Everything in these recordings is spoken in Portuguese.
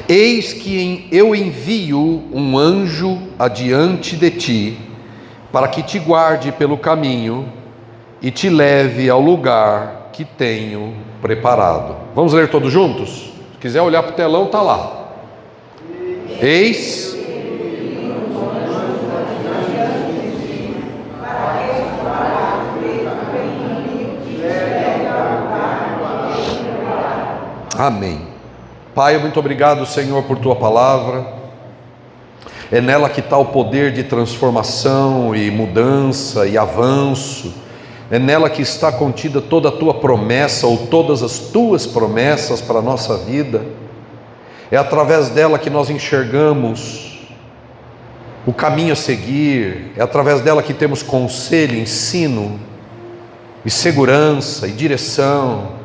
Eis que eu envio um anjo adiante de ti, para que te guarde pelo caminho e te leve ao lugar que tenho preparado. Vamos ler todos juntos? Se quiser olhar para o telão, está lá. Eis Amém. Pai, muito obrigado, Senhor, por Tua palavra. É nela que está o poder de transformação e mudança e avanço. É nela que está contida toda a Tua promessa ou todas as Tuas promessas para a nossa vida. É através dela que nós enxergamos o caminho a seguir. É através dela que temos conselho, ensino e segurança e direção.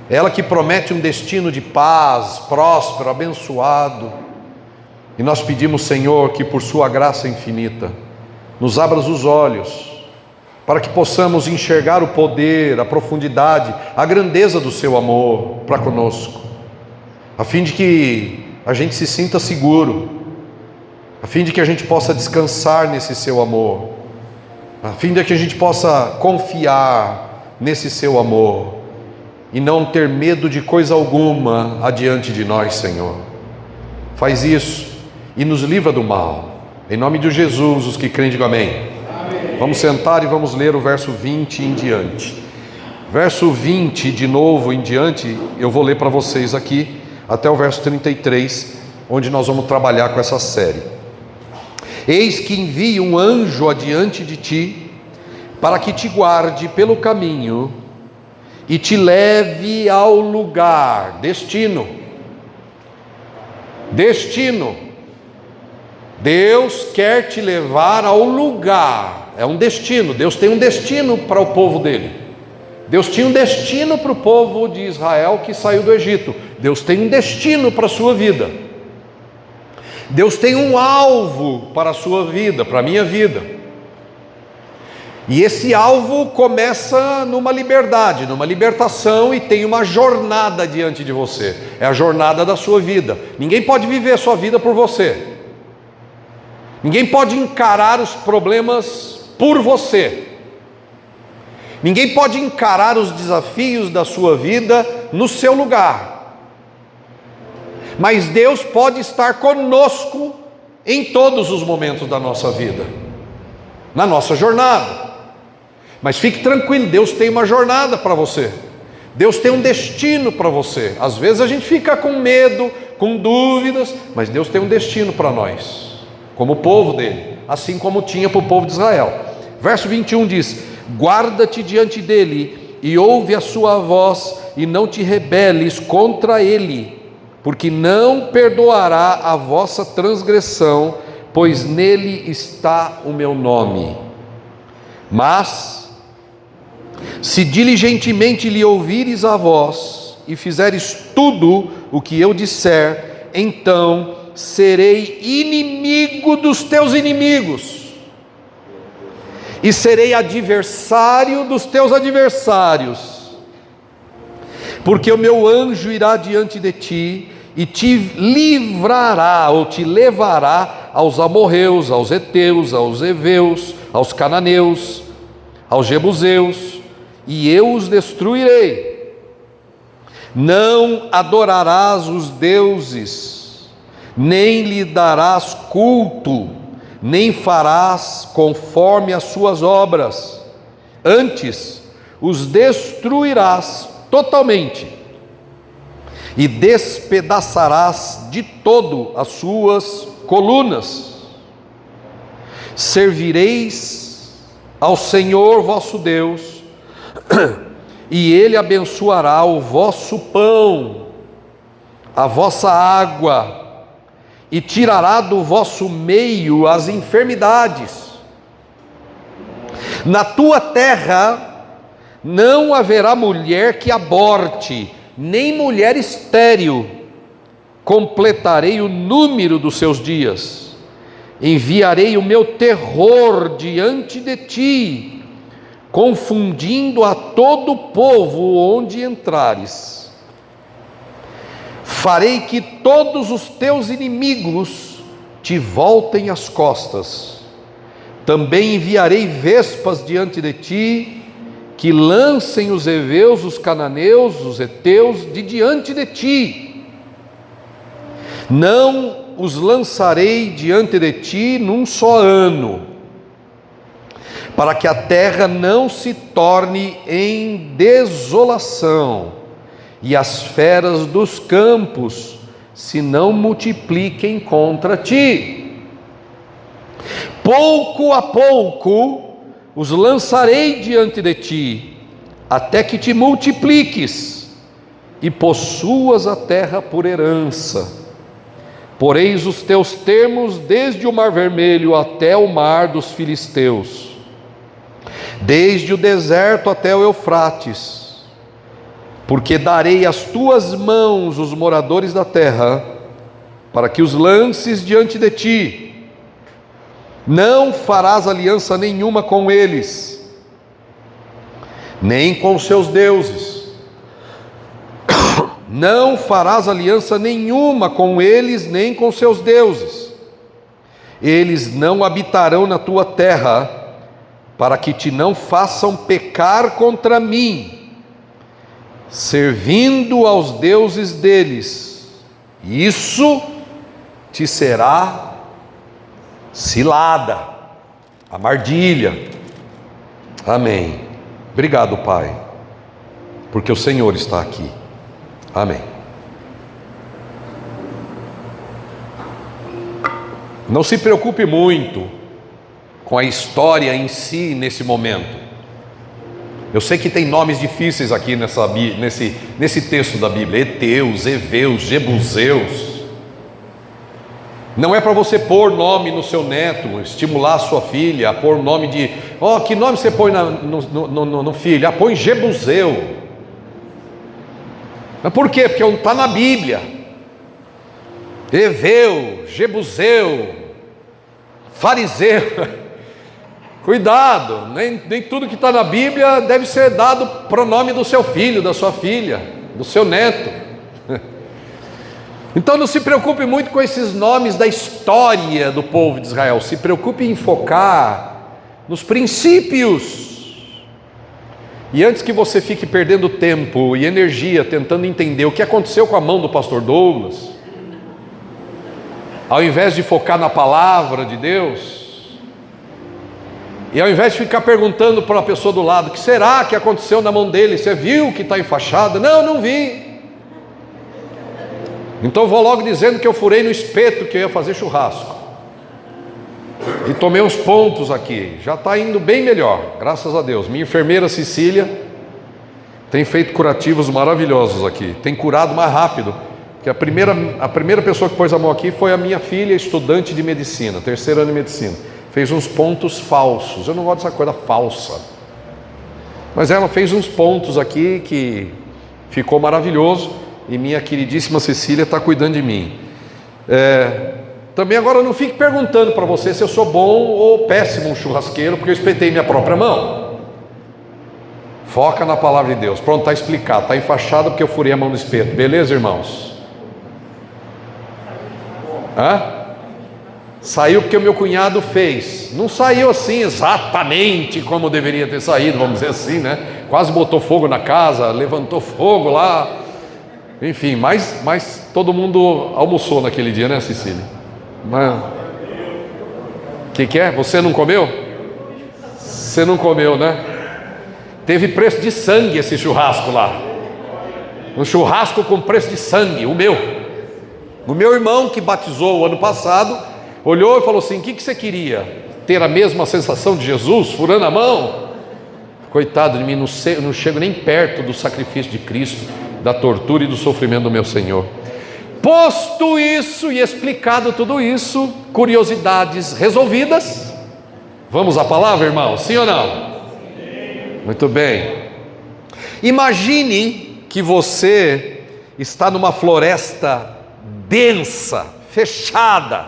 É ela que promete um destino de paz, próspero, abençoado. E nós pedimos, Senhor, que por Sua graça infinita, nos abras os olhos, para que possamos enxergar o poder, a profundidade, a grandeza do Seu amor para conosco, a fim de que a gente se sinta seguro, a fim de que a gente possa descansar nesse Seu amor, a fim de que a gente possa confiar nesse Seu amor, e não ter medo de coisa alguma adiante de nós, Senhor. Faz isso e nos livra do mal. Em nome de Jesus, os que creem, digam amém. Amém. Vamos sentar e vamos ler o verso 20 em diante. Verso 20 de novo em diante, eu vou ler para vocês aqui, até o verso 33, onde nós vamos trabalhar com essa série. Eis que envio um anjo adiante de ti, para que te guarde pelo caminho, e te leve ao lugar, destino. Deus quer te levar ao lugar, é um destino. Deus tem um destino para o povo dele. Deus tinha um destino para o povo de Israel que saiu do Egito. Deus tem um destino para a sua vida. Deus tem um alvo para a sua vida, para a minha vida. E esse alvo começa numa liberdade, numa libertação, e tem uma jornada diante de você. É a jornada da sua vida. Ninguém pode viver a sua vida por você. Ninguém pode encarar os problemas por você. Ninguém pode encarar os desafios da sua vida no seu lugar. Mas Deus pode estar conosco em todos os momentos da nossa vida, na nossa jornada. Mas fique tranquilo, Deus tem uma jornada para você. Deus tem um destino para você. Às vezes a gente fica com medo, com dúvidas, mas Deus tem um destino para nós, como povo dele, assim como tinha para o povo de Israel. Verso 21 diz: guarda-te diante dele e ouve a sua voz, e não te rebeles contra ele, porque não perdoará a vossa transgressão, pois nele está o meu nome. Mas se diligentemente lhe ouvires a voz e fizeres tudo o que eu disser, então serei inimigo dos teus inimigos e serei adversário dos teus adversários, porque o meu anjo irá diante de ti e te livrará, ou te levará aos amorreus, aos heteus, aos heveus, aos cananeus, aos jebuseus, e eu os destruirei. Não adorarás os deuses, nem lhe darás culto, nem farás conforme as suas obras. Antes os destruirás totalmente, e despedaçarás de todo as suas colunas. Servireis ao Senhor vosso Deus, e Ele abençoará o vosso pão, a vossa água, e tirará do vosso meio as enfermidades. Na tua terra não haverá mulher que aborte, nem mulher estéril. Completarei o número dos seus dias, enviarei o meu terror diante de ti, confundindo a todo o povo onde entrares. Farei que todos os teus inimigos te voltem as costas. Também enviarei vespas diante de ti, que lancem os heveus, os cananeus, os heteus de diante de ti. Não os lançarei diante de ti num só ano, para que a terra não se torne em desolação, e as feras dos campos se não multipliquem contra ti. Pouco a pouco os lançarei diante de ti, até que te multipliques e possuas a terra por herança. Poreis os teus termos desde o mar vermelho até o mar dos filisteus, desde o deserto até o Eufrates, porque darei às tuas mãos os moradores da terra, para que os lances diante de ti. Não farás aliança nenhuma com eles, nem com seus deuses. Não farás aliança nenhuma com eles, nem com seus deuses. Eles não habitarão na tua terra, para que te não façam pecar contra mim, servindo aos deuses deles. Isso te será cilada, armadilha. Amém. Obrigado, Pai, porque o Senhor está aqui. Amém. Não se preocupe muito com a história em si nesse momento. Eu sei que tem nomes difíceis aqui nesse texto da Bíblia: heteus, heveus, jebuseus. Não é para você pôr nome no seu neto, estimular a sua filha a pôr nome de... que nome você põe no filho? Põe Jebuseu. Mas por quê? Porque está na Bíblia. Heveu, Jebuseu, fariseu. Cuidado, nem tudo que está na Bíblia deve ser dado pronome do seu filho, da sua filha, do seu neto. Então não se preocupe muito com esses nomes da história do povo de Israel. Se preocupe em focar nos princípios. E antes que você fique perdendo tempo e energia tentando entender o que aconteceu com a mão do pastor Douglas, ao invés de focar na palavra de Deus, e ao invés de ficar perguntando para a pessoa do lado: o que será que aconteceu na mão dele? Você viu que está enfaixada? Não vi. Então vou logo dizendo que eu furei no espeto que eu ia fazer churrasco, e tomei uns pontos aqui. Já está indo bem melhor, graças a Deus. Minha enfermeira Cecília tem feito curativos maravilhosos aqui, tem curado mais rápido. Que a primeira pessoa que pôs a mão aqui foi a minha filha, estudante de medicina, terceiro ano de medicina. Fez uns pontos falsos. Eu não gosto dessa coisa falsa, mas ela fez uns pontos aqui que ficou maravilhoso. E minha queridíssima Cecília está cuidando de mim. Também agora não fique perguntando para você se eu sou bom ou péssimo churrasqueiro, porque eu espetei minha própria mão. Foca na palavra de Deus. Pronto, está explicado. Está enfaixado porque eu furei a mão no espeto. Beleza, irmãos? Saiu porque o meu cunhado fez. Não saiu assim exatamente como deveria ter saído, vamos dizer assim, né? Quase botou fogo na casa, levantou fogo lá. Enfim, mas todo mundo almoçou naquele dia, né, Cecília? Que é? Você não comeu? Você não comeu, né? Teve preço de sangue esse churrasco lá. Um churrasco com preço de sangue, o meu irmão, que batizou o ano passado, olhou e falou assim: o que você queria? Ter a mesma sensação de Jesus, furando a mão? Coitado de mim, não chego nem perto do sacrifício de Cristo, da tortura e do sofrimento do meu Senhor. Posto isso e explicado tudo isso, curiosidades resolvidas, vamos à palavra, irmão? Sim ou não? Sim. Muito bem. Imagine que você está numa floresta densa, fechada,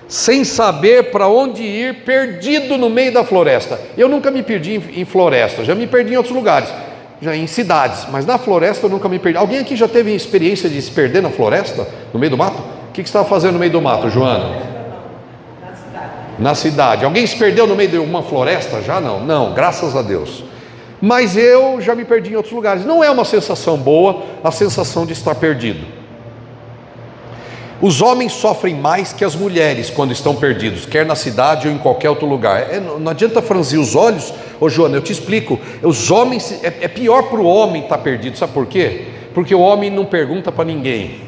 sem saber para onde ir, perdido no meio da floresta. Eu nunca me perdi em floresta, já me perdi em outros lugares. já em cidades, mas na floresta eu nunca me perdi. Alguém aqui já teve experiência de se perder na floresta, no meio do mato? O que você estava fazendo no meio do mato, Joana? Na cidade. Na cidade. Alguém se perdeu no meio de uma floresta? Já não? Não, graças a Deus. Mas eu já me perdi em outros lugares. Não é uma sensação boa a sensação de estar perdido. Os homens sofrem mais que as mulheres quando estão perdidos, quer na cidade ou em qualquer outro lugar. Não adianta franzir os olhos. Ô Joana, eu te explico. Os homens, é pior para o homem estar perdido. Sabe por quê? Porque o homem não pergunta para ninguém.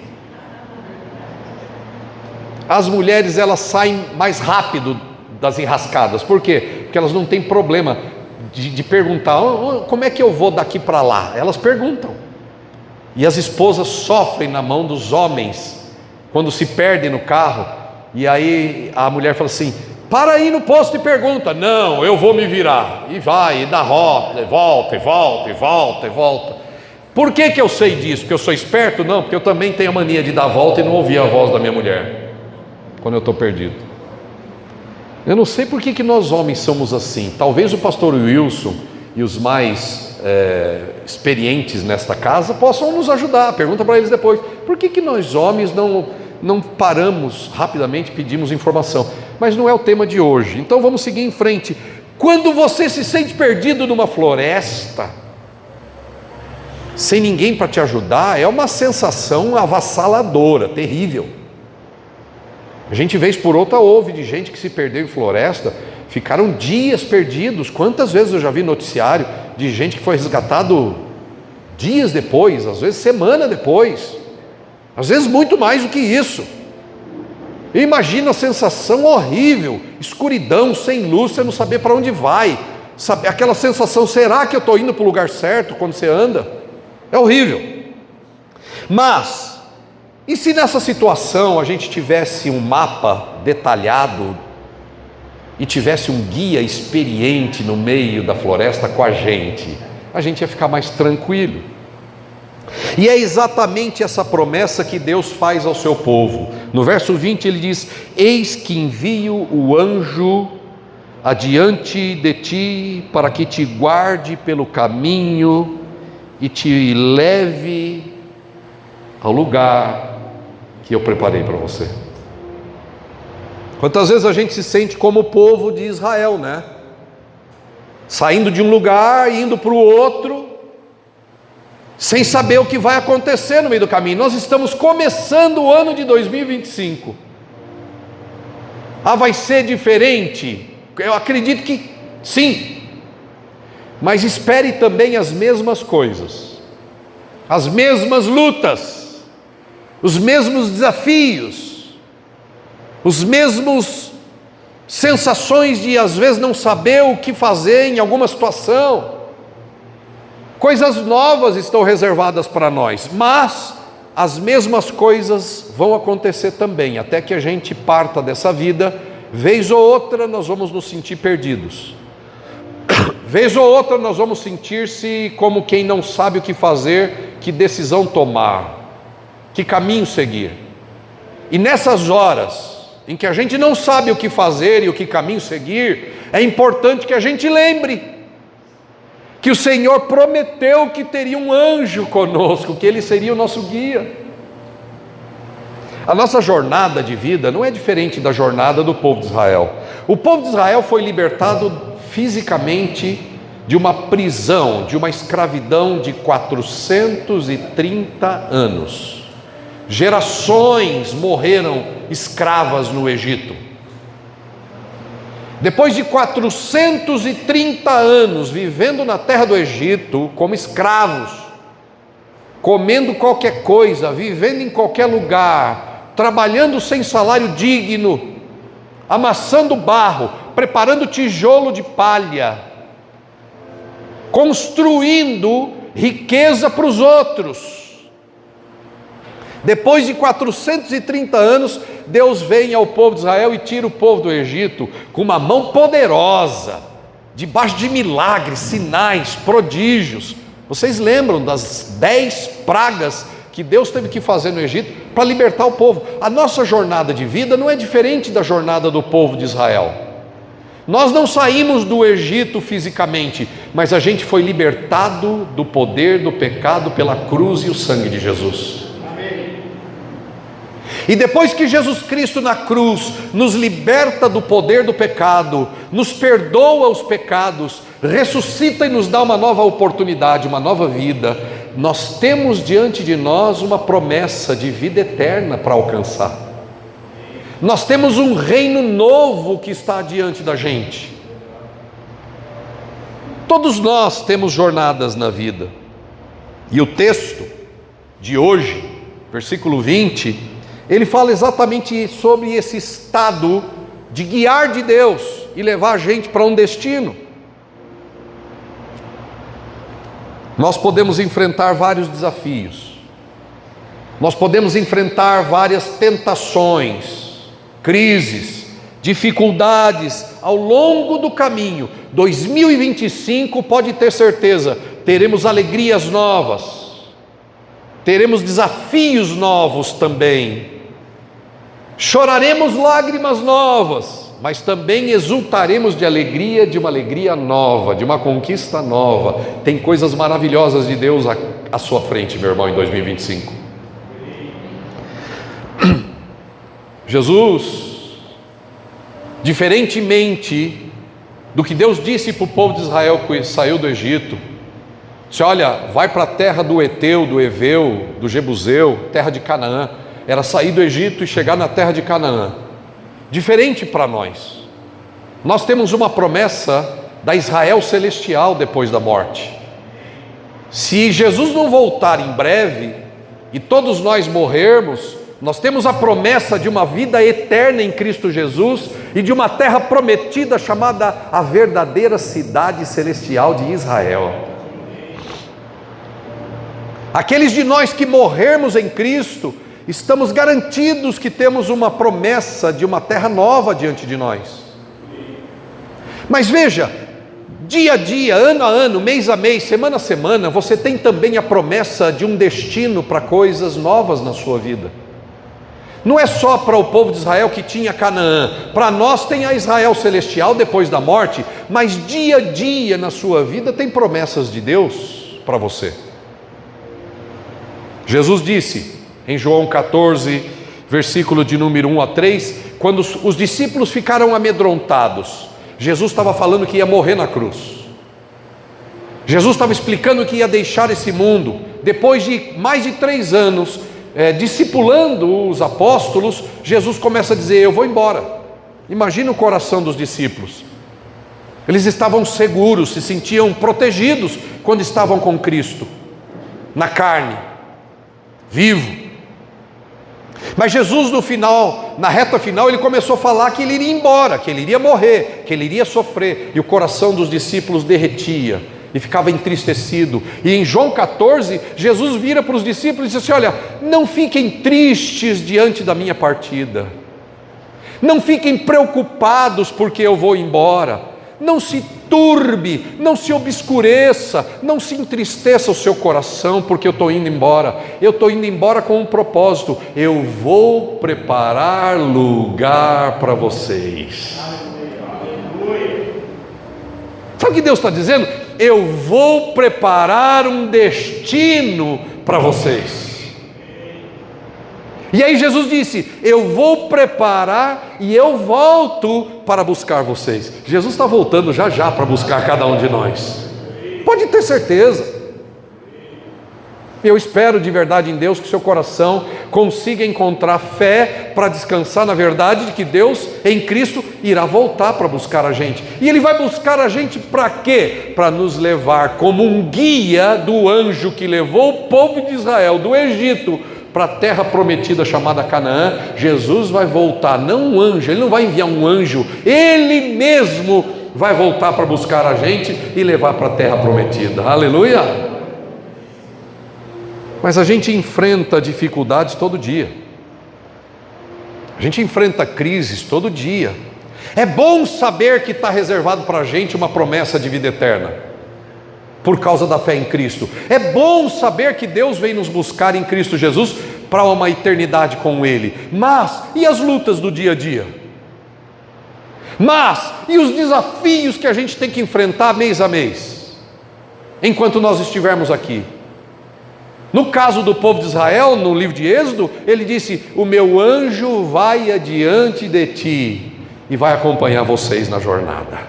As mulheres, elas saem mais rápido das enrascadas. Por quê? Porque elas não têm problema de perguntar, como é que eu vou daqui para lá? Elas perguntam. E as esposas sofrem na mão dos homens quando se perdem no carro, e aí a mulher fala assim, para aí no posto e pergunta. Não, eu vou me virar. E vai, e dá rota, e volta, e volta, e volta, e volta. Por que eu sei disso? Porque eu sou esperto? Não, porque eu também tenho a mania de dar volta e não ouvir a voz da minha mulher quando eu estou perdido. Eu não sei por que nós homens somos assim. Talvez o pastor Wilson e os mais experientes nesta casa possam nos ajudar. Pergunta para eles depois, por que nós homens não paramos rapidamente, pedimos informação? Mas não é o tema de hoje, então vamos seguir em frente. Quando você se sente perdido numa floresta, sem ninguém para te ajudar, é uma sensação avassaladora, terrível. A gente vez por outra ouve de gente que se perdeu em floresta, ficaram dias perdidos. Quantas vezes eu já vi noticiário de gente que foi resgatado dias depois, às vezes semana depois, às vezes muito mais do que isso. Imagina a sensação horrível, escuridão, sem luz, você não saber para onde vai, aquela sensação, será que eu estou indo para o lugar certo quando você anda? É horrível. Mas e se nessa situação a gente tivesse um mapa detalhado e tivesse um guia experiente no meio da floresta com a gente ia ficar mais tranquilo. E é exatamente essa promessa que Deus faz ao seu povo. No verso 20 ele diz, eis que envio o anjo adiante de ti, para que te guarde pelo caminho e te leve ao lugar que eu preparei para você. Quantas vezes a gente se sente como o povo de Israel, né? Saindo de um lugar e indo para o outro, sem saber o que vai acontecer no meio do caminho. Nós estamos começando o ano de 2025. Vai ser diferente? Eu acredito que sim, mas espere também as mesmas coisas, as mesmas lutas, os mesmos desafios, os mesmos sensações de às vezes não saber o que fazer em alguma situação. Coisas novas estão reservadas para nós, mas as mesmas coisas vão acontecer também, até que a gente parta dessa vida. Vez ou outra nós vamos nos sentir perdidos, vez ou outra nós vamos sentir-se como quem não sabe o que fazer, que decisão tomar, que caminho seguir. E nessas horas em que a gente não sabe o que fazer e o que caminho seguir, é importante que a gente lembre que o Senhor prometeu que teria um anjo conosco, que Ele seria o nosso guia. A nossa jornada de vida não é diferente da jornada do povo de Israel. O povo de Israel foi libertado fisicamente de uma prisão, de uma escravidão de 430 anos. Gerações morreram escravas no Egito. Depois de 430 anos vivendo na terra do Egito como escravos, comendo qualquer coisa, vivendo em qualquer lugar, trabalhando sem salário digno, amassando barro, preparando tijolo de palha, construindo riqueza para os outros. Depois de 430 anos, Deus vem ao povo de Israel e tira o povo do Egito com uma mão poderosa, debaixo de milagres, sinais, prodígios. Vocês lembram das 10 pragas que Deus teve que fazer no Egito para libertar o povo? A nossa jornada de vida não é diferente da jornada do povo de Israel. Nós não saímos do Egito fisicamente, mas a gente foi libertado do poder do pecado pela cruz e o sangue de Jesus. E depois que Jesus Cristo na cruz nos liberta do poder do pecado, nos perdoa os pecados, ressuscita e nos dá uma nova oportunidade, uma nova vida, nós temos diante de nós uma promessa de vida eterna para alcançar. Nós temos um reino novo que está diante da gente. Todos nós temos jornadas na vida. E o texto de hoje, versículo 20, ele fala exatamente sobre esse estado de guiar de Deus e levar a gente para um destino. Nós podemos enfrentar vários desafios. Nós podemos enfrentar várias tentações, crises, dificuldades ao longo do caminho. 2025, pode ter certeza, teremos alegrias novas, teremos desafios novos também, choraremos lágrimas novas, mas também exultaremos de alegria, de uma alegria nova, de uma conquista nova. Tem coisas maravilhosas de Deus à sua frente, meu irmão, em 2025. Jesus, diferentemente do que Deus disse para o povo de Israel que saiu do Egito, disse: olha, vai para a terra do Eteu, do Eveu, do Jebuseu, terra de Canaã. Era sair do Egito e chegar na terra de Canaã. Diferente para nós. Nós temos uma promessa da Israel celestial depois da morte. Se Jesus não voltar em breve e todos nós morrermos, nós temos a promessa de uma vida eterna em Cristo Jesus e de uma terra prometida chamada a verdadeira cidade celestial de Israel. Aqueles de nós que morrermos em Cristo, estamos garantidos que temos uma promessa de uma terra nova diante de nós. Mas veja, dia a dia, ano a ano, mês a mês, semana a semana, você tem também a promessa de um destino para coisas novas na sua vida. Não é só para o povo de Israel que tinha Canaã, para nós tem a Israel celestial depois da morte, mas dia a dia na sua vida tem promessas de Deus para você. Jesus disse em João 14, versículo de número 1 a 3, quando os discípulos ficaram amedrontados, Jesus estava falando que ia morrer na cruz. Jesus estava explicando que ia deixar esse mundo, depois de mais de 3 anos, discipulando os apóstolos, Jesus começa a dizer: eu vou embora. Imagina o coração dos discípulos. Eles estavam seguros, se sentiam protegidos quando estavam com Cristo, na carne, vivo. Mas Jesus no final, na reta final, ele começou a falar que ele iria embora, que ele iria morrer, que ele iria sofrer, e o coração dos discípulos derretia e ficava entristecido. E em João 14, Jesus vira para os discípulos e diz assim: olha, não fiquem tristes diante da minha partida, não fiquem preocupados porque eu vou embora, não se turbe, não se obscureça, não se entristeça o seu coração, porque eu estou indo embora. Eu estou indo embora com um propósito: eu vou preparar lugar para vocês. Sabe o que Deus está dizendo? Eu vou preparar um destino para vocês. E aí Jesus disse: eu vou preparar e eu volto para buscar vocês. Jesus está voltando já já para buscar cada um de nós. Pode ter certeza. Eu espero de verdade em Deus que seu coração consiga encontrar fé para descansar na verdade de que Deus em Cristo irá voltar para buscar a gente. E Ele vai buscar a gente para quê? Para nos levar como um guia do anjo que levou o povo de Israel do Egito para a terra prometida chamada Canaã. Jesus vai voltar, não um anjo, Ele não vai enviar um anjo, Ele mesmo vai voltar para buscar a gente e levar para a terra prometida. Aleluia! Mas a gente enfrenta dificuldades todo dia, a gente enfrenta crises todo dia. É bom saber que está reservado para a gente uma promessa de vida eterna, por causa da fé em Cristo. É bom saber que Deus vem nos buscar em Cristo Jesus para uma eternidade com Ele. Mas, e as lutas do dia a dia? Mas, e os desafios que a gente tem que enfrentar mês a mês, enquanto nós estivermos aqui? No caso do povo de Israel, no livro de Êxodo, ele disse: o meu anjo vai adiante de ti e vai acompanhar vocês na jornada.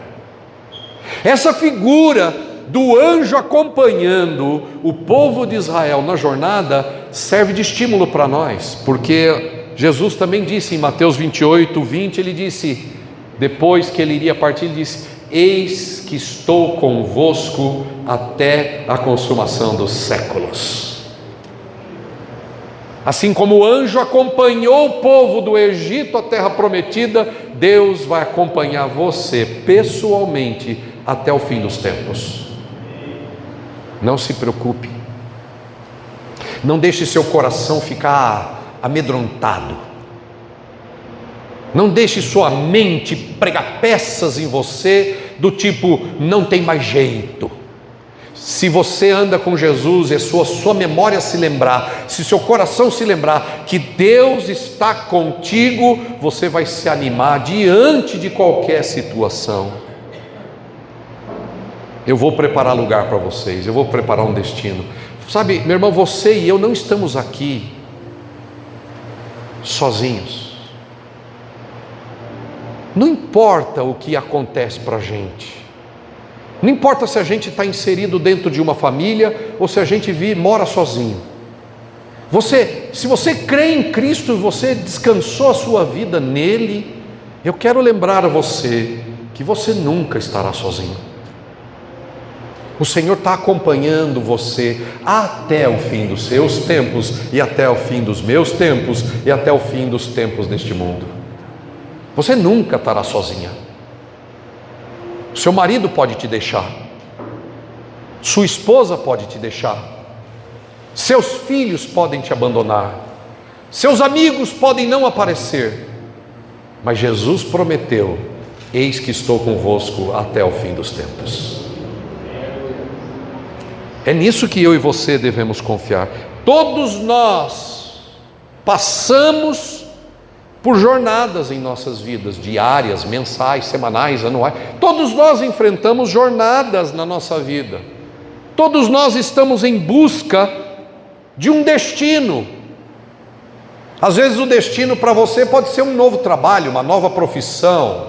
Essa figura do anjo acompanhando o povo de Israel na jornada serve de estímulo para nós, porque Jesus também disse em Mateus 28, 20, ele disse, depois que ele iria partir, ele disse: eis que estou convosco até a consumação dos séculos. Assim como o anjo acompanhou o povo do Egito à terra prometida, Deus vai acompanhar você pessoalmente até o fim dos tempos. Não se preocupe, não deixe seu coração ficar amedrontado, não deixe sua mente pregar peças em você do tipo: não tem mais jeito. Se você anda com Jesus e sua memória se lembrar, se seu coração se lembrar que Deus está contigo, você vai se animar diante de qualquer situação. Eu vou preparar lugar para vocês, eu vou preparar um destino. Sabe, meu irmão, você e eu não estamos aqui sozinhos. Não importa o que acontece para a gente, não importa se a gente está inserido dentro de uma família ou se a gente mora sozinho. Se você crê em Cristo e você descansou a sua vida nele, eu quero lembrar a você que você nunca estará sozinho. O Senhor está acompanhando você até o fim dos seus tempos e até o fim dos meus tempos e até o fim dos tempos deste mundo. Você nunca estará sozinha. Seu marido pode te deixar, sua esposa pode te deixar, seus filhos podem te abandonar, seus amigos podem não aparecer, mas Jesus prometeu: eis que estou convosco até o fim dos tempos. É nisso que eu e você devemos confiar. Todos nós passamos por jornadas em nossas vidas, diárias, mensais, semanais, anuais. Todos nós enfrentamos jornadas na nossa vida. Todos nós estamos em busca de um destino. Às vezes o destino para você pode ser um novo trabalho, uma nova profissão,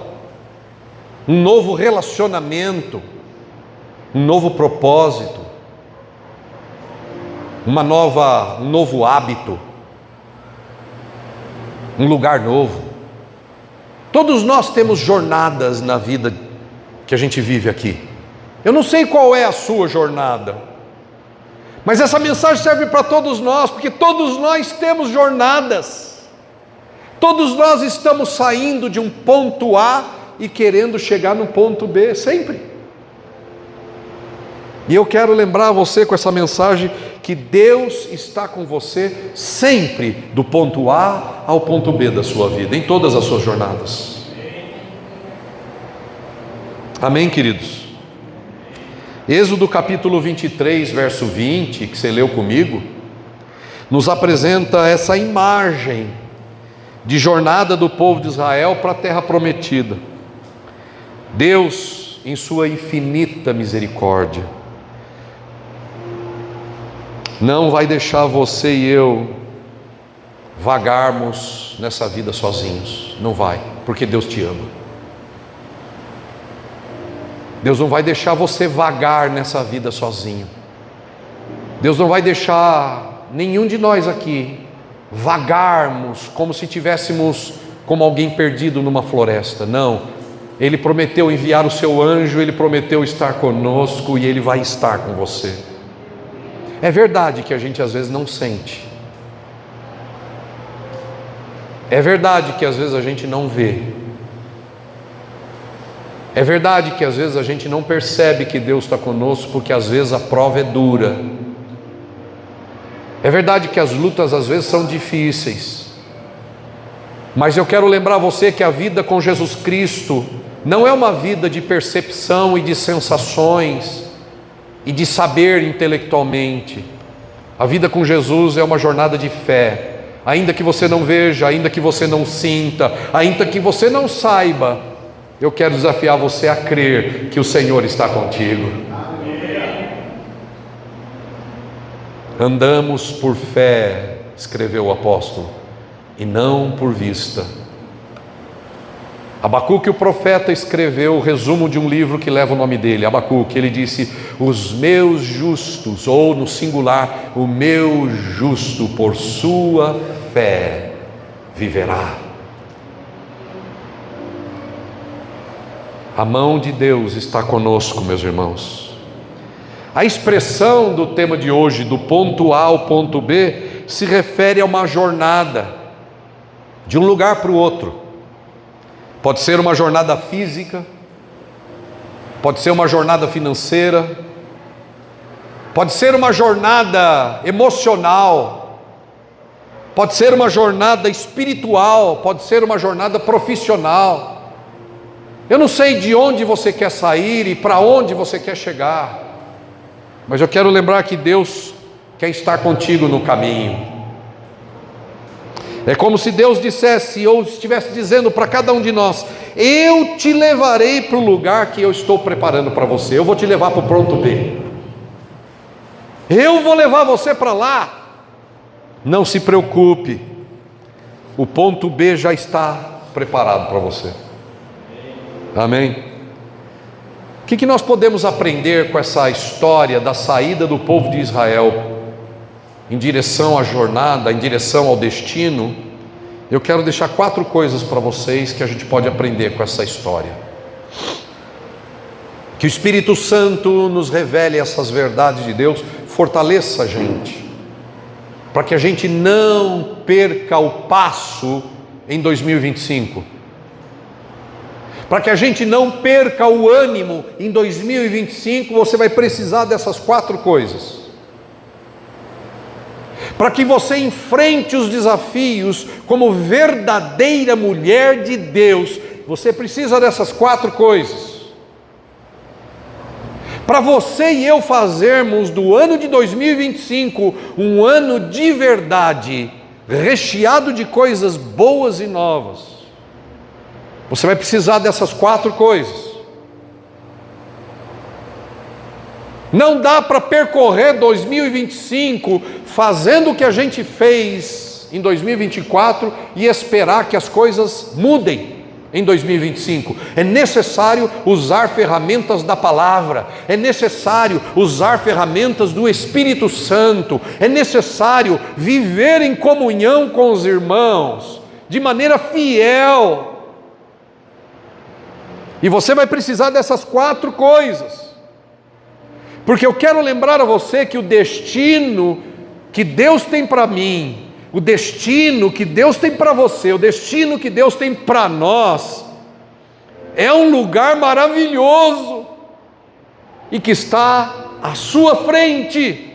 um novo relacionamento, um novo propósito, um novo hábito, um lugar novo. Todos nós temos jornadas na vida que a gente vive aqui. Eu não sei qual é a sua jornada, mas essa mensagem serve para todos nós, porque todos nós temos jornadas. Todos nós estamos saindo de um ponto A e querendo chegar no ponto B, sempre. E eu quero lembrar você com essa mensagem que Deus está com você sempre, do ponto A ao ponto B da sua vida, em todas as suas jornadas. Amém, queridos? Êxodo capítulo 23, verso 20, que você leu comigo, nos apresenta essa imagem de jornada do povo de Israel para a terra prometida. Deus, em sua infinita misericórdia, não vai deixar você e eu vagarmos nessa vida sozinhos. Não vai, porque Deus te ama. Deus não vai deixar você vagar nessa vida sozinho. Deus não vai deixar nenhum de nós aqui vagarmos como se tivéssemos como alguém perdido numa floresta. Não, Ele prometeu enviar o seu anjo, Ele prometeu estar conosco e Ele vai estar com você. É verdade que a gente às vezes não sente, é verdade que às vezes a gente não vê, é verdade que às vezes a gente não percebe que Deus está conosco, porque às vezes a prova é dura, é verdade que as lutas às vezes são difíceis, mas eu quero lembrar você que a vida com Jesus Cristo não é uma vida de percepção e de sensações e de saber intelectualmente. A vida com Jesus é uma jornada de fé, ainda que você não veja, ainda que você não sinta, ainda que você não saiba, Eu quero desafiar você a crer que o Senhor está contigo. Andamos por fé, escreveu o apóstolo, e não por vista. Abacuque, o profeta, escreveu o resumo de um livro que leva o nome dele, Abacuque. Ele disse: os meus justos, ou no singular, o meu justo por sua fé viverá. A mão de Deus está conosco, meus irmãos. A expressão do tema de hoje, do ponto A ao ponto B, se refere a uma jornada de um lugar para o outro. Pode ser uma jornada física, pode ser uma jornada financeira, pode ser uma jornada emocional, pode ser uma jornada espiritual, pode ser uma jornada profissional. Eu não sei de onde você quer sair e para onde você quer chegar, mas eu quero lembrar que Deus quer estar contigo no caminho. É como se Deus dissesse, ou estivesse dizendo para cada um de nós: eu te levarei para o lugar que eu estou preparando para você. Eu vou te levar para o ponto B. Eu vou levar você para lá. Não se preocupe, o ponto B já está preparado para você. Amém? O que nós podemos aprender com essa história da saída do povo de Israel em direção à jornada, em direção ao destino? Eu quero deixar 4 coisas para vocês que a gente pode aprender com essa história. Que o Espírito Santo nos revele essas verdades de Deus, fortaleça a gente, para que a gente não perca o passo em 2025, para que a gente não perca o ânimo em 2025. Você vai precisar dessas 4 coisas. Para que você enfrente os desafios como verdadeira mulher de Deus, você precisa dessas 4 coisas. Para você e eu fazermos do ano de 2025 um ano de verdade, recheado de coisas boas e novas, você vai precisar dessas 4 coisas. Não dá para percorrer 2025 fazendo o que a gente fez em 2024 e esperar que as coisas mudem em 2025. É necessário usar ferramentas da palavra, é necessário usar ferramentas do Espírito Santo, é necessário viver em comunhão com os irmãos, de maneira fiel. E você vai precisar dessas 4 coisas. Porque eu quero lembrar a você que o destino que Deus tem para mim, o destino que Deus tem para você, o destino que Deus tem para nós, é um lugar maravilhoso e que está à sua frente.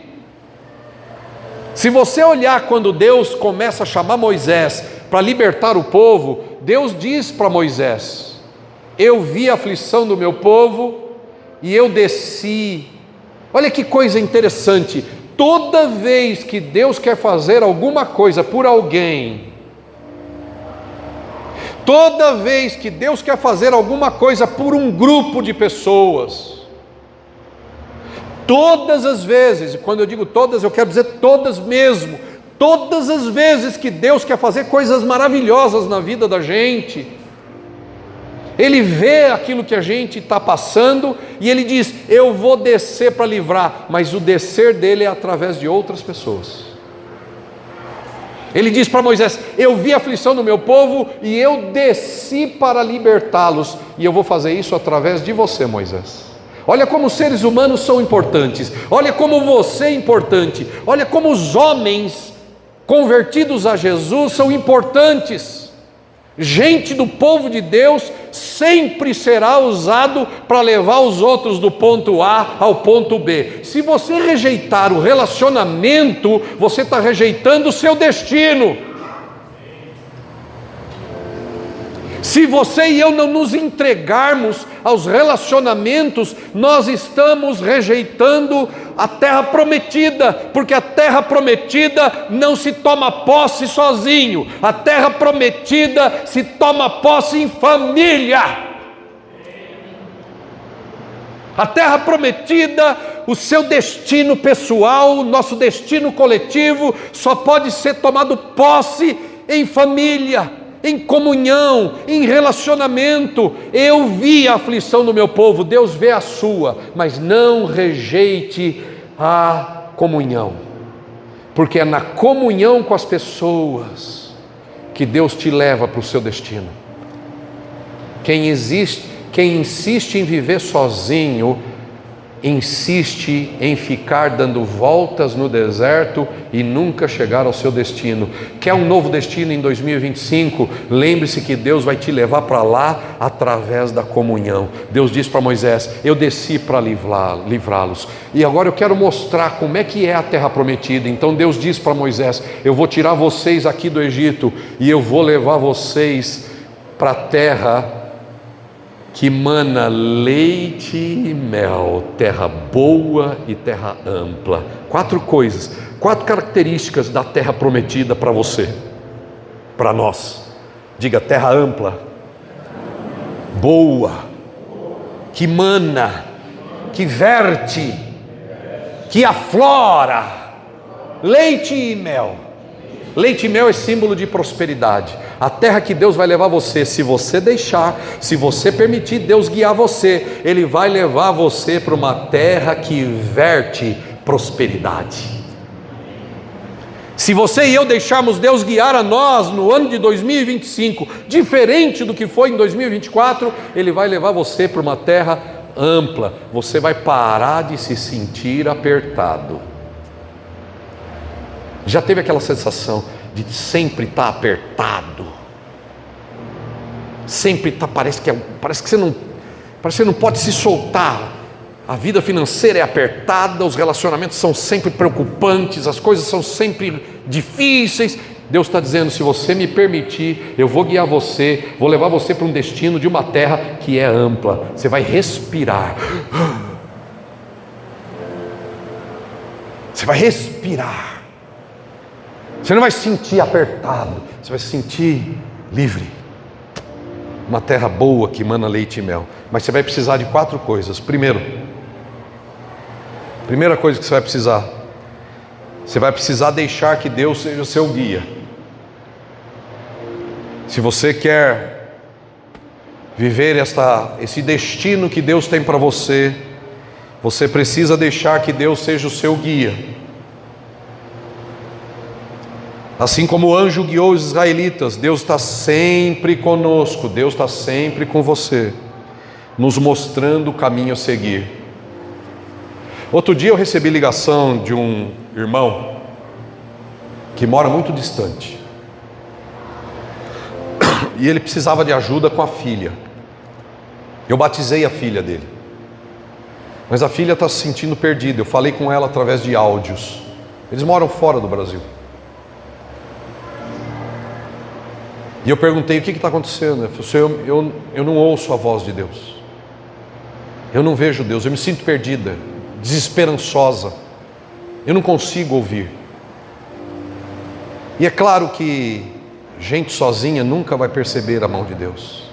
Se você olhar quando Deus começa a chamar Moisés para libertar o povo, Deus diz para Moisés: eu vi a aflição do meu povo e eu desci. Olha que coisa interessante, toda vez que Deus quer fazer alguma coisa por alguém, toda vez que Deus quer fazer alguma coisa por um grupo de pessoas, todas as vezes, e quando eu digo todas, eu quero dizer todas mesmo, todas as vezes que Deus quer fazer coisas maravilhosas na vida da gente, Ele vê aquilo que a gente está passando e Ele diz: eu vou descer para livrar, mas o descer dele é através de outras pessoas. Ele diz para Moisés: eu vi a aflição do meu povo e eu desci para libertá-los, e eu vou fazer isso através de você, Moisés. Olha como os seres humanos são importantes, olha como você é importante, olha como os homens convertidos a Jesus são importantes. Gente do povo de Deus sempre será usado para levar os outros do ponto A ao ponto B. Se você rejeitar o relacionamento, você está rejeitando o seu destino. Se você e eu não nos entregarmos aos relacionamentos, nós estamos rejeitando a terra prometida, porque a terra prometida não se toma posse sozinho, a terra prometida se toma posse em família. A terra prometida, o seu destino pessoal, o nosso destino coletivo, só pode ser tomado posse em família, em comunhão, em relacionamento. Eu vi a aflição do meu povo, Deus vê a sua, mas não rejeite a comunhão, porque é na comunhão com as pessoas que Deus te leva para o seu destino. Quem insiste em viver sozinho, insiste em ficar dando voltas no deserto e nunca chegar ao seu destino. Quer um novo destino em 2025? Lembre-se que Deus vai te levar para lá através da comunhão. Deus disse para Moisés: eu desci para livrá-los, e agora eu quero mostrar como é que é a terra prometida. Então Deus disse para Moisés: eu vou tirar vocês aqui do Egito e eu vou levar vocês para a terra que mana leite e mel, terra boa e terra ampla. 4 coisas, 4 características da terra prometida para você, para nós. Diga: terra ampla, boa, que mana, que verte, que aflora, leite e mel. Leite e mel é símbolo de prosperidade. A terra que Deus vai levar você, se você deixar, se você permitir Deus guiar você, Ele vai levar você para uma terra que verte prosperidade. Se você e eu deixarmos Deus guiar a nós no ano de 2025, diferente do que foi em 2024, Ele vai levar você para uma terra ampla. Você vai parar de se sentir apertado. Já teve aquela sensação de sempre estar apertado? Sempre está, parece que você não pode se soltar. A vida financeira é apertada, os relacionamentos são sempre preocupantes, as coisas são sempre difíceis. Deus está dizendo: se você me permitir, eu vou guiar você, vou levar você para um destino de uma terra que é ampla. Você vai respirar. Você vai respirar. Você não vai se sentir apertado, você vai se sentir livre. Uma terra boa que mana leite e mel. Mas você vai precisar de 4 coisas. Primeira coisa que você vai precisar deixar que Deus seja o seu guia. Se você quer viver esse destino que Deus tem para você, você precisa deixar que Deus seja o seu guia. Assim como o anjo guiou os israelitas, Deus está sempre conosco, Deus está sempre com você, nos mostrando o caminho a seguir. Outro dia eu recebi ligação de um irmão que mora muito distante, e ele precisava de ajuda com a filha. Eu batizei a filha dele, mas a filha está se sentindo perdida. Eu falei com ela através de áudios. Eles moram fora do Brasil. E eu perguntei: o que está acontecendo? Ele falou: Senhor, eu não ouço a voz de Deus, eu não vejo Deus, eu me sinto perdida, desesperançosa, eu não consigo ouvir. E é claro que gente sozinha nunca vai perceber a mão de Deus.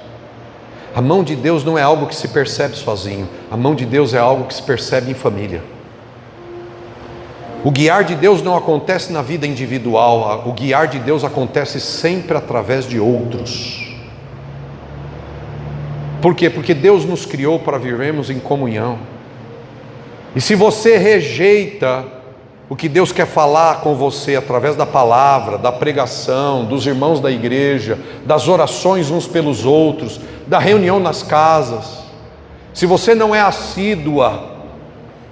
A mão de Deus não é algo que se percebe sozinho, a mão de Deus é algo que se percebe em família. O guiar de Deus não acontece na vida individual, o guiar de Deus acontece sempre através de outros. Por quê? Porque Deus nos criou para vivermos em comunhão. E se você rejeita o que Deus quer falar com você através da palavra, da pregação, dos irmãos da igreja, das orações uns pelos outros, da reunião nas casas, se você não é assídua,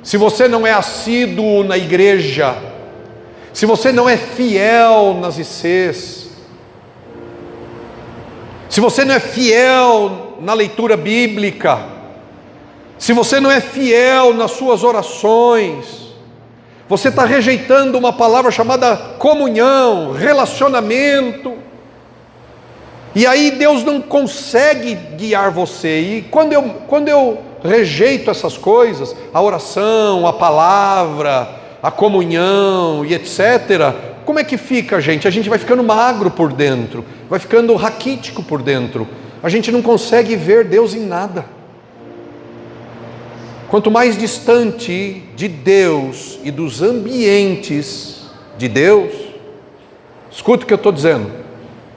se você não é assíduo na igreja, se você não é fiel nas ICs, se você não é fiel na leitura bíblica, se você não é fiel nas suas orações, você está rejeitando uma palavra chamada comunhão, relacionamento, e aí Deus não consegue guiar você. E quando eu rejeito essas coisas, a oração, a palavra, a comunhão e etc., como é que fica, a gente vai ficando magro por dentro, vai ficando raquítico por dentro, a gente não consegue ver Deus em nada. Quanto mais distante de Deus e dos ambientes de Deus, escuta o que eu estou dizendo,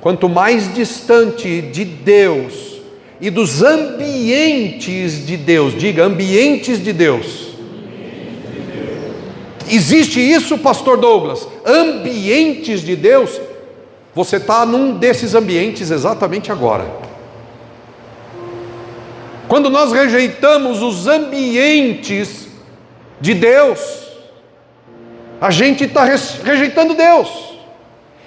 quanto mais distante de Deus e dos ambientes de Deus, diga, ambientes de Deus. Existe isso, pastor Douglas? Ambientes de Deus? Você está num desses ambientes exatamente agora. Quando nós rejeitamos os ambientes de Deus, a gente está rejeitando Deus.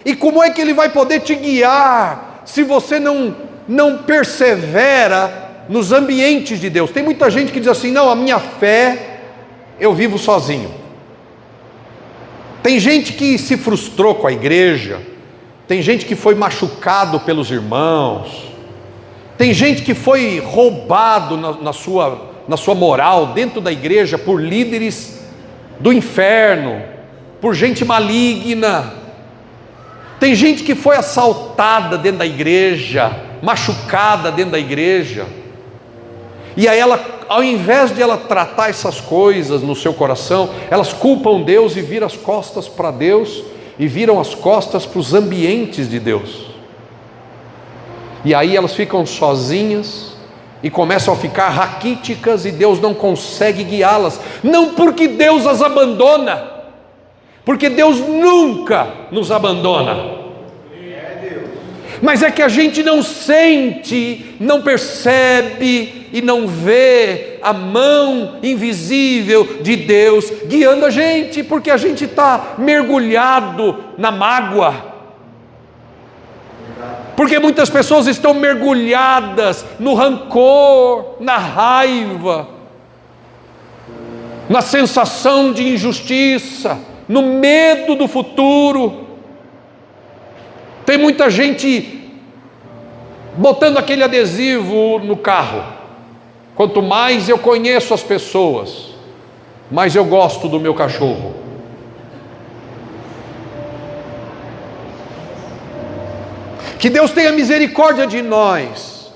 E como é que Ele vai poder te guiar se você não persevera nos ambientes de Deus? Tem muita gente que diz assim: não, a minha fé eu vivo sozinho. Tem gente que se frustrou com a igreja, tem gente que foi machucado pelos irmãos, tem gente que foi roubado na sua moral dentro da igreja por líderes do inferno, por gente maligna. Tem gente que foi assaltada dentro da igreja, machucada dentro da igreja. E aí ela, ao invés de ela tratar essas coisas no seu coração, elas culpam Deus e viram as costas para Deus e viram as costas para os ambientes de Deus. E aí elas ficam sozinhas e começam a ficar raquíticas e Deus não consegue guiá-las. Não porque Deus as abandona, porque Deus nunca nos abandona. Mas é que a gente não sente, não percebe e não vê a mão invisível de Deus guiando a gente, porque a gente está mergulhado na mágoa. Porque muitas pessoas estão mergulhadas no rancor, na raiva, na sensação de injustiça, no medo do futuro. Tem muita gente botando aquele adesivo no carro: quanto mais eu conheço as pessoas, mais eu gosto do meu cachorro. Que Deus tenha misericórdia de nós,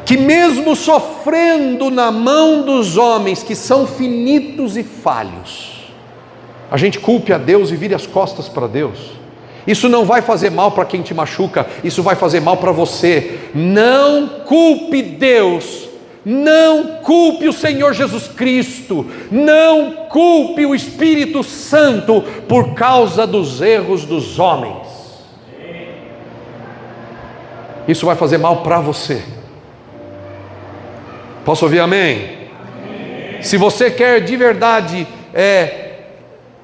que mesmo sofrendo na mão dos homens que são finitos e falhos, a gente culpe a Deus e vire as costas para Deus. Isso não vai fazer mal para quem te machuca, isso vai fazer mal para você. Não culpe Deus, não culpe o Senhor Jesus Cristo, não culpe o Espírito Santo por causa dos erros dos homens. Isso vai fazer mal para você. Posso ouvir amém? Amém. Se você quer de verdade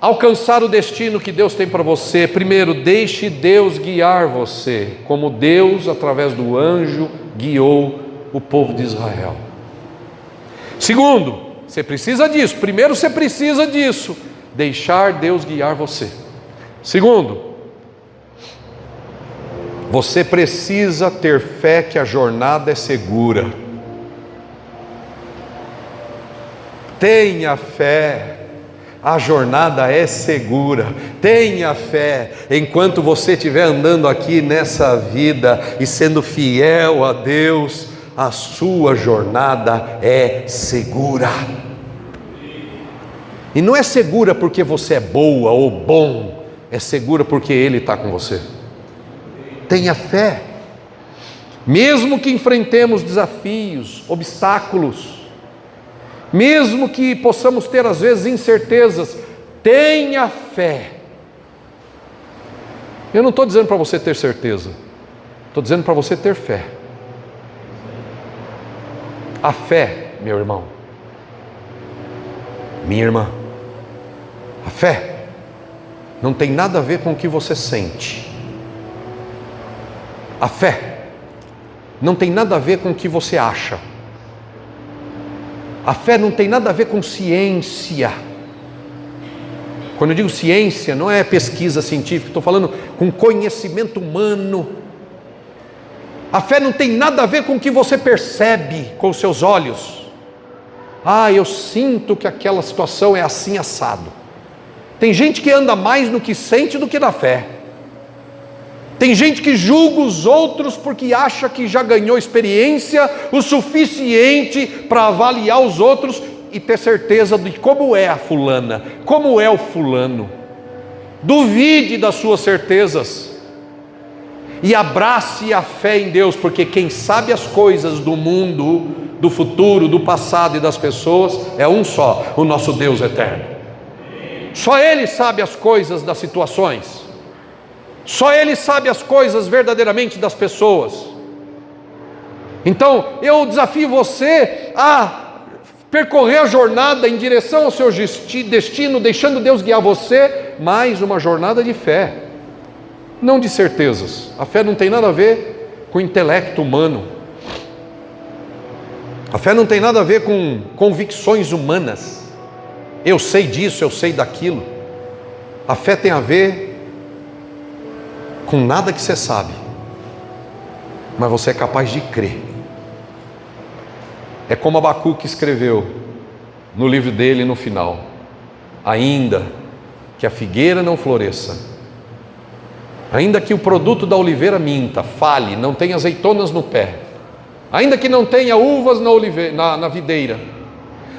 alcançar o destino que Deus tem para você, primeiro, deixe Deus guiar você, como Deus, através do anjo, guiou o povo de Israel. Segundo, você precisa disso. Primeiro, você precisa disso, deixar Deus guiar você. Segundo, você precisa ter fé que a jornada é segura. Tenha fé, a jornada é segura. Tenha fé, enquanto você estiver andando aqui nessa vida e sendo fiel a Deus, a sua jornada é segura. E não é segura porque você é boa ou bom, é segura porque Ele está com você. Tenha fé, mesmo que enfrentemos desafios, obstáculos, mesmo que possamos ter às vezes incertezas, tenha fé. Eu não estou dizendo para você ter certeza, estou dizendo para você ter fé. A fé, meu irmão, minha irmã, a fé não tem nada a ver com o que você sente. A fé não tem nada a ver com o que você acha. A fé não tem nada a ver com ciência. Quando eu digo ciência, não é pesquisa científica, estou falando com conhecimento humano. A fé não tem nada a ver com o que você percebe com os seus olhos. Eu sinto que aquela situação é assim assado. Tem gente que anda mais no que sente do que na fé. Tem gente que julga os outros porque acha que já ganhou experiência o suficiente para avaliar os outros e ter certeza de como é a fulana, como é o fulano. Duvide das suas certezas e abrace a fé em Deus, porque quem sabe as coisas do mundo, do futuro, do passado e das pessoas é um só, o nosso Deus eterno. Só Ele sabe as coisas das situações. Só Ele sabe as coisas verdadeiramente das pessoas. Então, eu desafio você a percorrer a jornada em direção ao seu destino, deixando Deus guiar você, mais uma jornada de fé, não de certezas. A fé não tem nada a ver com o intelecto humano. A fé não tem nada a ver com convicções humanas. Eu sei disso, eu sei daquilo. A fé tem a ver com nada que você sabe, mas você é capaz de crer. É como Abacuque escreveu no livro dele no final: ainda que a figueira não floresça, ainda que o produto da oliveira minta, falhe, não tenha azeitonas no pé, ainda que não tenha uvas na videira,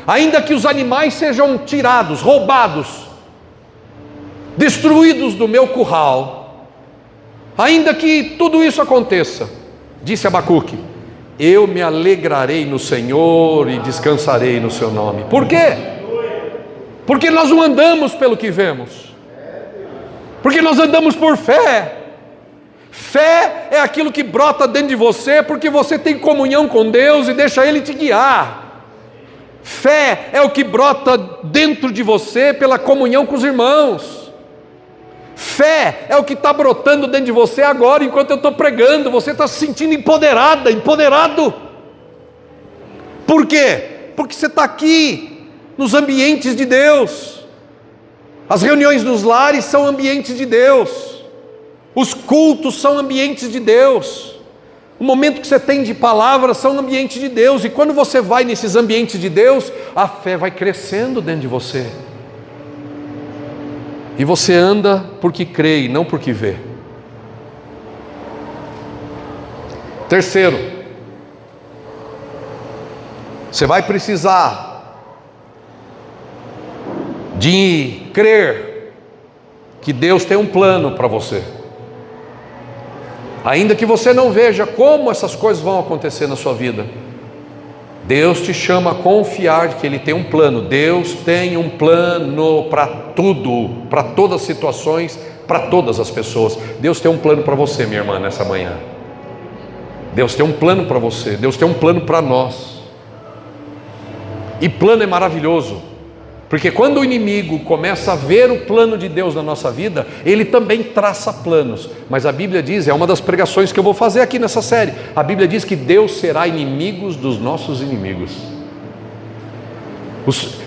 ainda que os animais sejam tirados, roubados, destruídos do meu curral, ainda que tudo isso aconteça, disse Abacuque, eu me alegrarei no Senhor e descansarei no seu nome. Por quê? Porque nós não andamos pelo que vemos, porque nós andamos por fé. Fé é aquilo que brota dentro de você porque você tem comunhão com Deus e deixa Ele te guiar. Fé é o que brota dentro de você pela comunhão com os irmãos. Fé é o que está brotando dentro de você agora, enquanto eu estou pregando. Você está se sentindo empoderada, empoderado. Por quê? Porque você está aqui, nos ambientes de Deus. As reuniões nos lares são ambientes de Deus. Os cultos são ambientes de Deus. O momento que você tem de palavra são ambientes de Deus. E quando você vai nesses ambientes de Deus, a fé vai crescendo dentro de você. E você anda porque crê e não porque vê. Terceiro, você vai precisar de crer que Deus tem um plano para você. Ainda que você não veja como essas coisas vão acontecer na sua vida, Deus te chama a confiar de que Ele tem um plano. Deus tem um plano para tudo, para todas as situações, para todas as pessoas. Deus tem um plano para você, minha irmã, nessa manhã. Deus tem um plano para você, Deus tem um plano para nós. E plano é maravilhoso, porque quando o inimigo começa a ver o plano de Deus na nossa vida, ele também traça planos. Mas a Bíblia diz, é uma das pregações que eu vou fazer aqui nessa série, a Bíblia diz que Deus será inimigos dos nossos inimigos.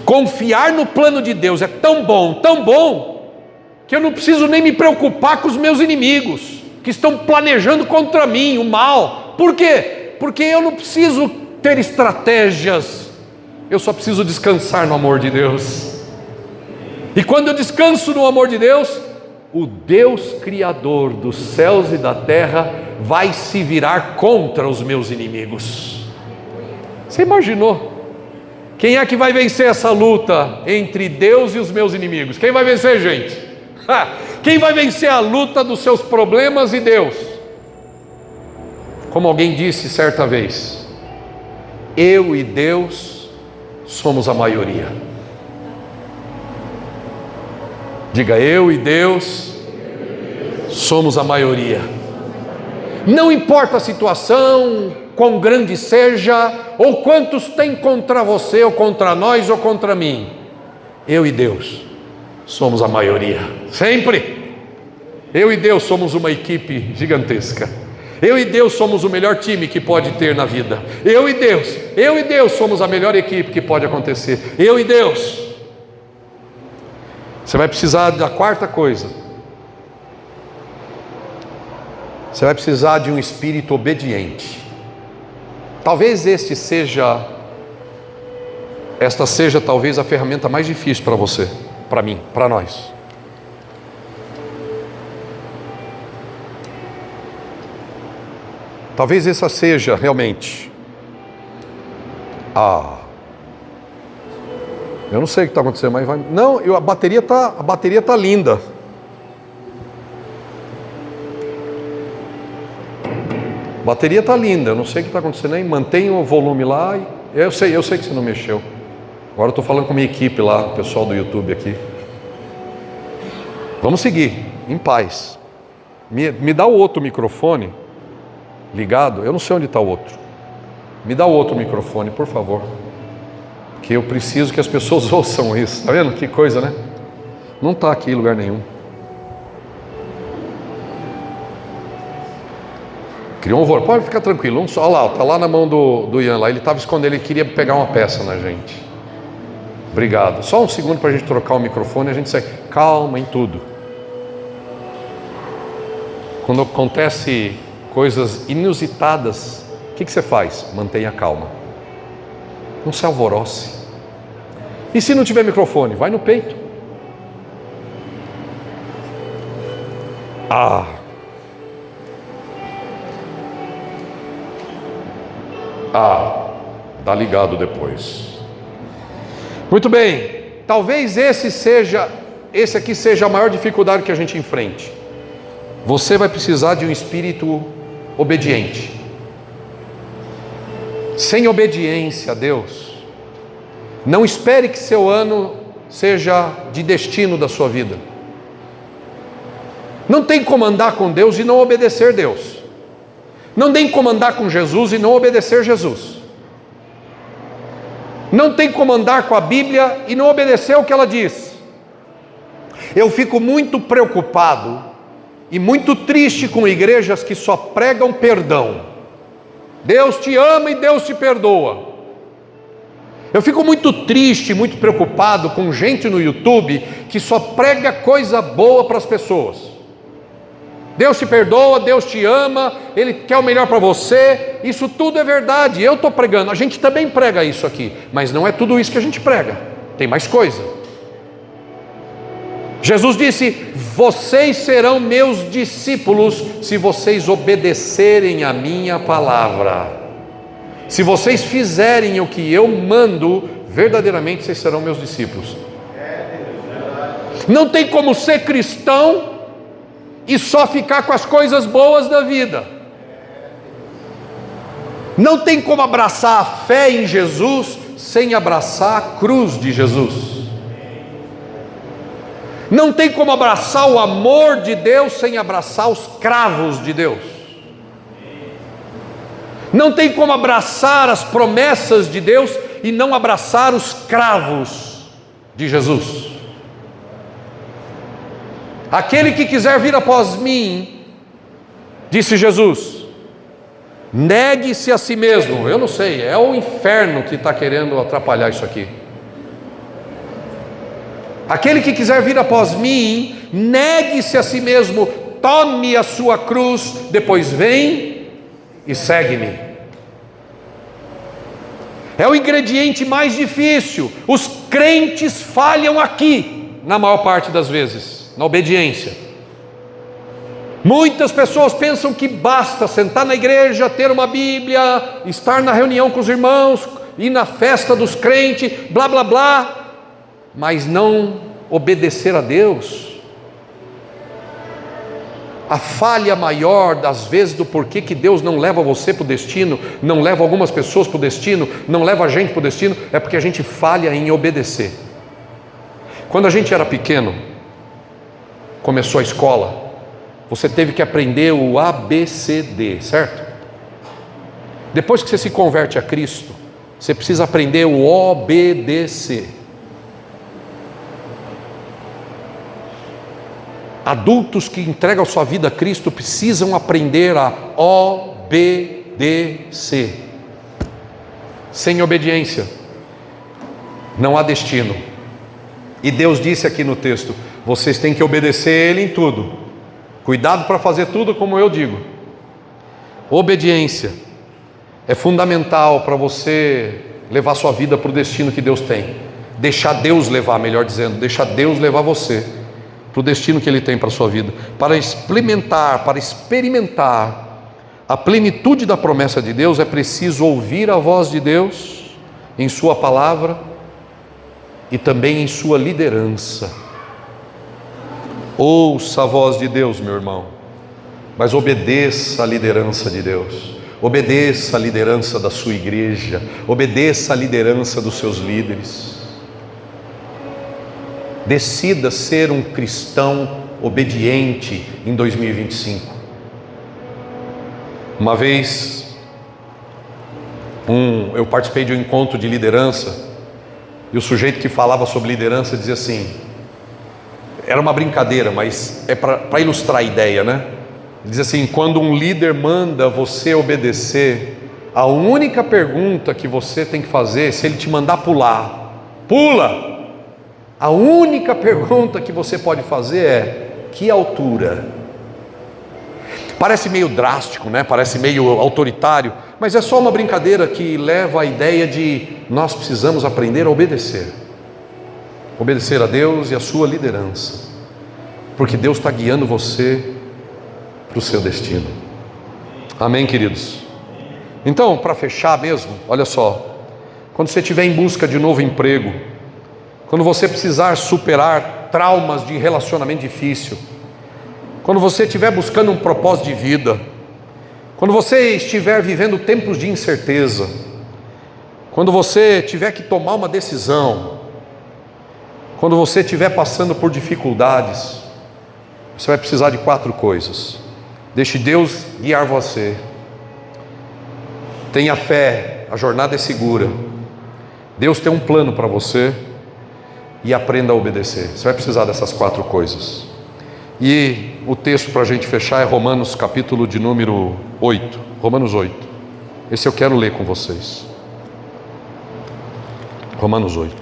Confiar no plano de Deus é tão bom, que eu não preciso nem me preocupar com os meus inimigos, que estão planejando contra mim o mal. Por quê? Porque eu não preciso ter estratégias, eu só preciso descansar no amor de Deus. E quando eu descanso no amor de Deus, o Deus Criador dos céus e da terra vai se virar contra os meus inimigos. Você imaginou? Quem é que vai vencer essa luta entre Deus e os meus inimigos? Quem vai vencer, gente? Quem vai vencer a luta dos seus problemas e Deus? Como alguém disse certa vez, eu e Deus somos a maioria. Diga, eu e Deus somos a maioria. Não importa a situação, quão grande seja, ou quantos tem contra você, ou contra nós, ou contra mim, eu e Deus somos a maioria, sempre. Eu e Deus somos uma equipe gigantesca. Eu e Deus somos o melhor time que pode ter na vida. Eu e Deus somos a melhor equipe que pode acontecer. Eu e Deus. Você vai precisar da quarta coisa. Você vai precisar de um espírito obediente. Talvez esta seja talvez a ferramenta mais difícil para você, para mim, para nós. Talvez essa seja realmente eu não sei o que está acontecendo, mas vai. Não, a bateria tá linda. A bateria está linda, eu não sei o que está acontecendo aí. Mantenha o volume lá. Eu sei que você não mexeu. Agora eu estou falando com a minha equipe lá, o pessoal do YouTube aqui. Vamos seguir, em paz. Me dá o outro microfone ligado. Eu não sei onde está o outro. Me dá o outro microfone, por favor. Que eu preciso que as pessoas ouçam isso. Está vendo que coisa, né? Não está aqui em lugar nenhum. Criou um horror. Pode ficar tranquilo. Olha lá, está lá na mão do Ian lá. Ele estava escondendo, ele queria pegar uma peça na gente. Obrigado. Só um segundo para a gente trocar o microfone e a gente sai. Calma em tudo. Quando acontece coisas inusitadas, o que você faz? Mantenha calma. Não se alvoroce. E se não tiver microfone? Vai no peito. Dá ligado depois. Muito bem. Talvez esse aqui seja a maior dificuldade que a gente enfrente. Você vai precisar de um espírito obediente. Sem obediência a Deus, não espere que seu ano seja de destino da sua vida. Não tem como andar com Deus e não obedecer Deus. Não tem como andar com Jesus e não obedecer Jesus. Não tem como andar com a Bíblia e não obedecer o que ela diz. Eu fico muito preocupado e muito triste com igrejas que só pregam perdão. Deus te ama e Deus te perdoa. Eu fico muito triste, muito preocupado com gente no YouTube que só prega coisa boa para as pessoas. Deus te perdoa, Deus te ama, Ele quer o melhor para você. Isso tudo é verdade, eu estou pregando. A gente também prega isso aqui, mas não é tudo isso que a gente prega. Tem mais coisa. Jesus disse: vocês serão meus discípulos se vocês obedecerem a minha palavra. Se vocês fizerem o que eu mando, verdadeiramente vocês serão meus discípulos. Não tem como ser cristão e só ficar com as coisas boas da vida. Não tem como abraçar a fé em Jesus sem abraçar a cruz de Jesus. Não tem como abraçar o amor de Deus sem abraçar os cravos de Deus. Não tem como abraçar as promessas de Deus e não abraçar os cravos de Jesus. Aquele que quiser vir após mim, disse Jesus, negue-se a si mesmo. Eu não sei, é o inferno que está querendo atrapalhar isso aqui. Aquele que quiser vir após mim, negue-se a si mesmo, tome a sua cruz, depois vem e segue-me. É o ingrediente mais difícil. Os crentes falham aqui, na maior parte das vezes, na obediência. Muitas pessoas pensam que basta sentar na igreja, ter uma Bíblia, estar na reunião com os irmãos, ir na festa dos crentes, blá blá blá, mas não obedecer a Deus. A falha maior das vezes do porquê que Deus não leva você para o destino, não leva algumas pessoas para o destino, não leva a gente para o destino, é porque a gente falha em obedecer. Quando a gente era pequeno, começou a escola, você teve que aprender o ABCD, certo? Depois que você se converte a Cristo, você precisa aprender o OBDC. Adultos que entregam sua vida a Cristo precisam aprender a obedecer. Sem obediência não há destino. E Deus disse aqui no texto: vocês têm que obedecer Ele em tudo. Cuidado para fazer tudo como eu digo. Obediência é fundamental para você levar sua vida para o destino que Deus tem. Deixar Deus levar, melhor dizendo, deixar Deus levar você para o destino que Ele tem para a sua vida, para experimentar a plenitude da promessa de Deus, é preciso ouvir a voz de Deus em sua palavra e também em sua liderança. Ouça a voz de Deus, meu irmão, mas obedeça a liderança de Deus. Obedeça a liderança da sua igreja, obedeça a liderança dos seus líderes. Decida ser um cristão obediente em 2025. Uma vez, eu participei de um encontro de liderança, e o sujeito que falava sobre liderança dizia assim, era uma brincadeira, mas é para ilustrar a ideia, né? Diz assim: quando um líder manda você obedecer, a única pergunta que você tem que fazer, se ele te mandar pular, pula! A única pergunta que você pode fazer é: que altura? Parece meio drástico, né? Parece meio autoritário, mas é só uma brincadeira que leva à ideia de nós precisamos aprender a obedecer. Obedecer a Deus e a sua liderança, porque Deus está guiando você para o seu destino. Amém, queridos? Então, para fechar mesmo, olha só, quando você estiver em busca de novo emprego, quando você precisar superar traumas de relacionamento difícil, quando você estiver buscando um propósito de vida, quando você estiver vivendo tempos de incerteza, quando você tiver que tomar uma decisão, quando você estiver passando por dificuldades, você vai precisar de 4 coisas. Deixe Deus guiar você. Tenha fé, a jornada é segura. Deus tem um plano para você. E aprenda a obedecer. Você vai precisar dessas 4 coisas. E o texto para a gente fechar é Romanos capítulo de número 8. Romanos 8. Esse eu quero ler com vocês. Romanos 8.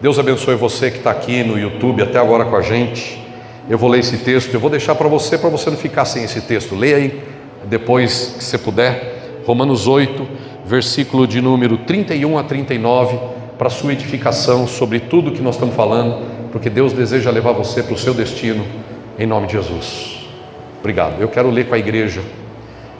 Deus abençoe você que está aqui no YouTube até agora com a gente. Eu vou ler esse texto, eu vou deixar para você não ficar sem esse texto. Leia aí, depois que você puder. Romanos 8, versículo de número 31 a 39, para a sua edificação sobre tudo que nós estamos falando, porque Deus deseja levar você para o seu destino, em nome de Jesus. Obrigado. Eu quero ler com a igreja